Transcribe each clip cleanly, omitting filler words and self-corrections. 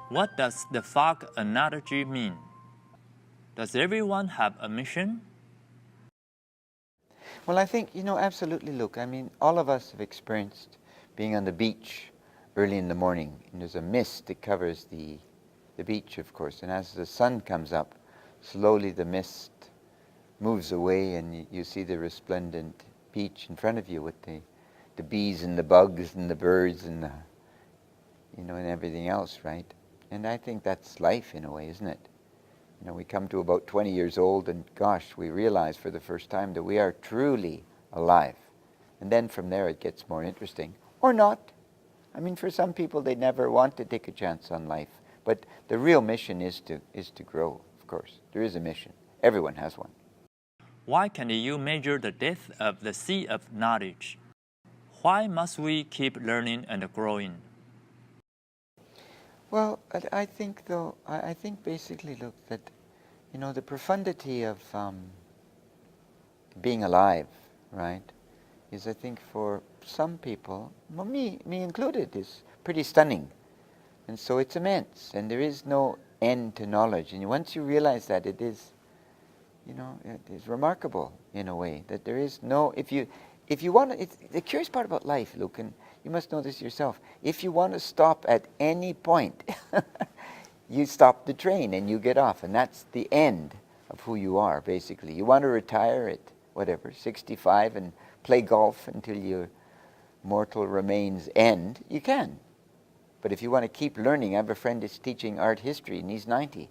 What does the fog analogy mean? Does everyone have a mission? Well, I think, absolutely, Luke. I mean, all of us have experienced being on the beach early in the morning, and there's a mist that covers the beach, of course, and as the sun comes up, slowly the mist moves away, and you see the resplendent beach in front of you with the bees and the bugs and the birds and the, and everything else, right? And I think that's life in a way, isn't it? We come to about 20 years old, and gosh, we realize for the first time that we are truly alive. And then from there it gets more interesting. Or not. I mean, for some people, they never want to take a chance on life. But the real mission is to grow, of course. There is a mission. Everyone has one. Why can't you measure the depth of the sea of knowledge? Why must we keep learning and growing? Well, I think, though, I think basically, look, that, the profundity of being alive, right, is, I think, for some people, well, me included, is pretty stunning. And so it's immense, and there is no end to knowledge. And once you realize that, it is, it is remarkable in a way, that there is no, if you want to, it's the curious part about life, Luke, and you must know this yourself. If you want to stop at any point, you stop the train and you get off, and that's the end of who you are, basically. You want to retire at, 65 and play golf until your mortal remains end, you can. But if you want to keep learning, I have a friend that's teaching art history, and he's 90,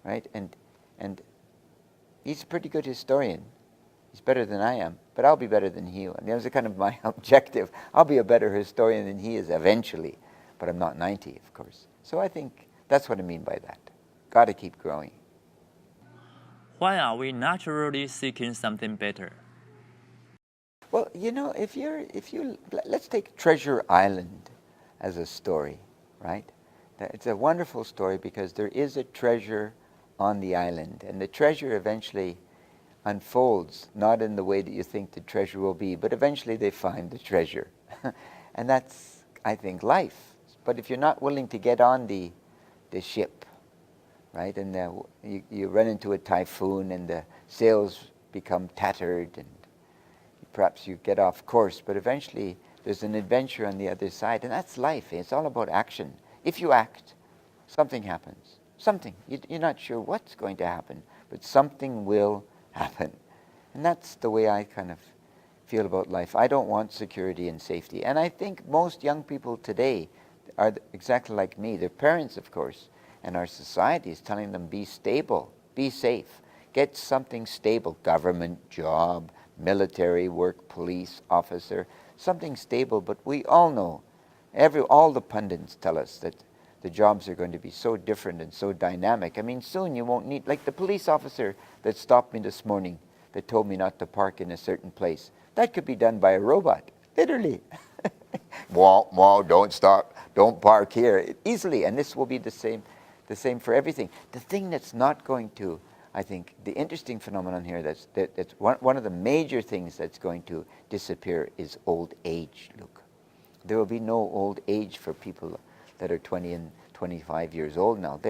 right? And he's a pretty good historian. He's better than I am, but I'll be better than he. And that was kind of my objective. I'll be a better historian than he is eventually, but I'm not 90, of course. So I think that's what I mean by that. Got to keep growing. Why are we naturally seeking something better? Well, let's take Treasure Island as a story, right? It's a wonderful story because there is a treasure on the island, and the treasure eventually unfolds, not in the way that you think the treasure will be, but eventually they find the treasure. And that's, I think, life. But if you're not willing to get on the ship, right, and you run into a typhoon and the sails become tattered and perhaps you get off course, but eventually there's an adventure on the other side, and that's life. It's all about action. If you act, something happens. Something. You're not sure what's going to happen, but something will happen. And that's the way I kind of feel about life. I don't want security and safety. And I think most young people today are exactly like me. Their parents, of course, and our society is telling them, be stable, be safe, get something stable, government job, military work, police officer, something stable. But we all know, all the pundits tell us that the jobs are going to be so different and so dynamic. I mean, soon you won't need, like the police officer that stopped me this morning that told me not to park in a certain place. That could be done by a robot, literally. Whoa, don't stop, don't park here, easily. And this will be the same for everything. The thing that's not going to, I think, the interesting phenomenon here, that's one of the major things that's going to disappear is old age, Luke. There will be no old age for people that are 20 and 25 years old now.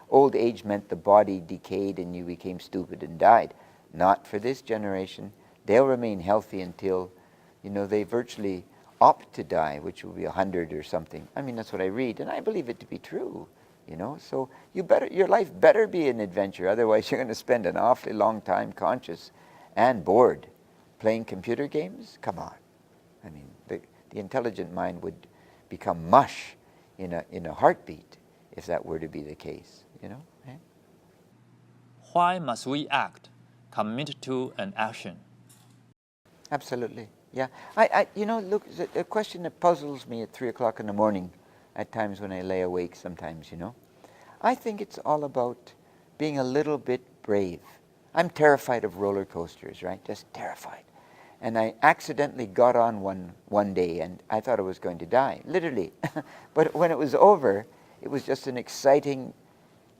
Old age meant the body decayed and you became stupid and died. Not for this generation. They'll remain healthy until, they virtually opt to die, which will be 100 or something. I mean, that's what I read, and I believe it to be true, So your life better be an adventure, otherwise you're going to spend an awfully long time conscious and bored. Playing computer games? Come on. I mean, the intelligent mind would become mush in a heartbeat if that were to be the case, Why must we act, commit to an action? Absolutely, yeah. Look, a question that puzzles me at 3 o'clock in the morning, at times when I lay awake sometimes, I think it's all about being a little bit brave. I'm terrified of roller coasters, right? Just terrified. And I accidentally got on one day, and I thought I was going to die, literally. But when it was over, it was just an exciting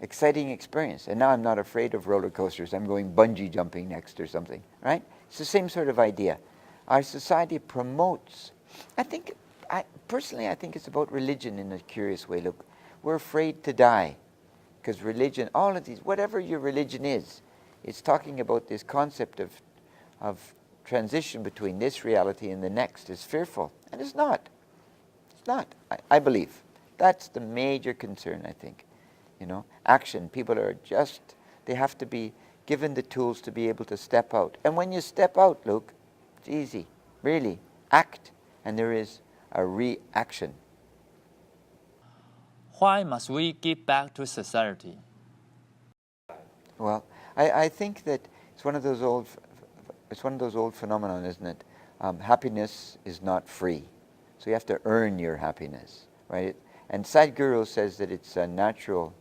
experience. And now I'm not afraid of roller coasters. I'm going bungee jumping next or something, right? It's the same sort of idea. Our society promotes, personally I think it's about religion in a curious way. Look, we're afraid to die. Because religion, all of these, whatever your religion is, it's talking about this concept of transition between this reality and the next is fearful. And it's not. It's not, I believe. That's the major concern, I think. Action. People are just, they have to be given the tools to be able to step out. And when you step out, Luke, it's easy. Really. Act. And there is a reaction. Why must we give back to society? Well, I think that it's one of those old phenomenon, isn't it? Happiness is not free. So you have to earn your happiness, right? And Sadhguru says that it's a natural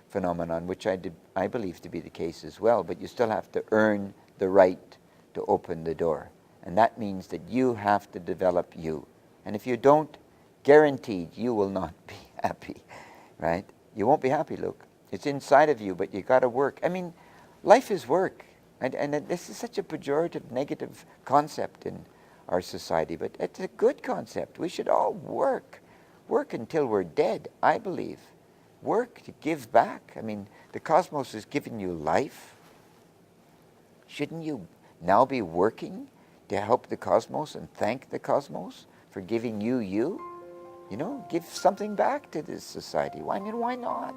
phenomenon, which I believe to be the case as well, but you still have to earn the right to open the door. And that means that you have to develop you. And if you don't, guaranteed you will not be happy, right? You won't be happy, Luke. It's inside of you, but you got to work. I mean, life is work. And this is such a pejorative, negative concept in our society, but it's a good concept. We should all work. Work until we're dead, I believe. Work to give back. I mean, the cosmos has given you life. Shouldn't you now be working to help the cosmos and thank the cosmos for giving you? Give something back to this society. Why not?